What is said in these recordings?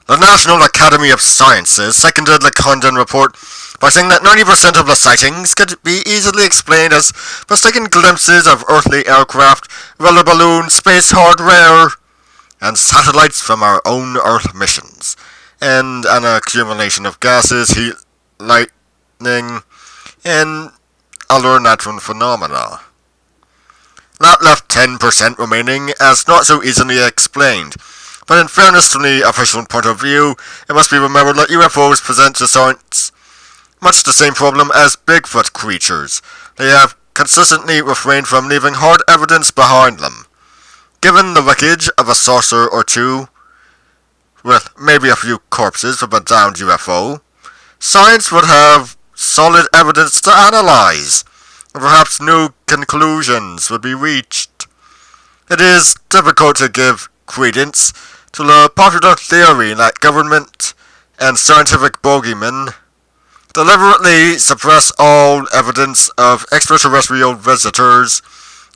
The National Academy of Sciences seconded the Condon report by saying that 90% of the sightings could be easily explained as mistaken glimpses of earthly aircraft, weather balloons, space hardware, and satellites from our own Earth missions, and an accumulation of gases, heat, lightning, and other natural phenomena. That left 10% remaining as not so easily explained. But in fairness to the official point of view, it must be remembered that UFOs present to science much the same problem as Bigfoot creatures. They have consistently refrained from leaving hard evidence behind them. Given the wreckage of a saucer or two, with maybe a few corpses from a downed UFO, science would have solid evidence to analyze, and perhaps new conclusions would be reached. It is difficult to give credence to the popular theory that government and scientific bogeymen deliberately suppress all evidence of extraterrestrial visitors,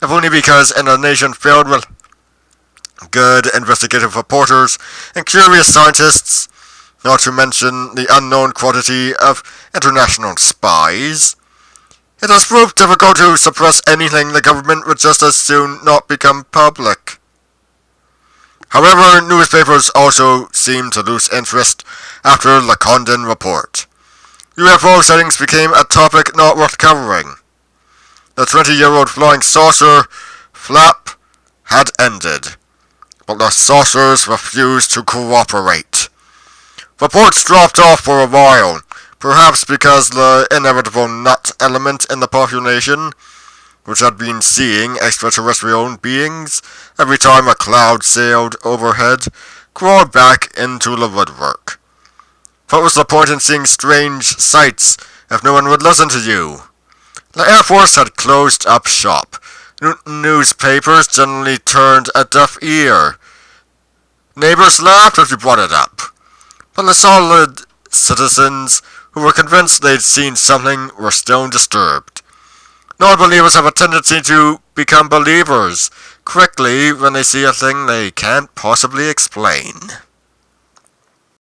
if only because in a nation filled with good investigative reporters and curious scientists, not to mention the unknown quantity of international spies, it has proved difficult to suppress anything the government would just as soon not become public. However, newspapers also seemed to lose interest after the Condon report. UFO sightings became a topic not worth covering. The 20-year-old flying saucer flap had ended, but the saucers refused to cooperate. Reports dropped off for a while, perhaps because the inevitable nut element in the population, which had been seeing extraterrestrial beings every time a cloud sailed overhead, crawled back into the woodwork. What was the point in seeing strange sights if no one would listen to you? The Air Force had closed up shop. Newspapers generally turned a deaf ear. Neighbors laughed if you brought it up. But the solid citizens who were convinced they'd seen something were still disturbed. Non-believers have a tendency to become believers quickly when they see a thing they can't possibly explain.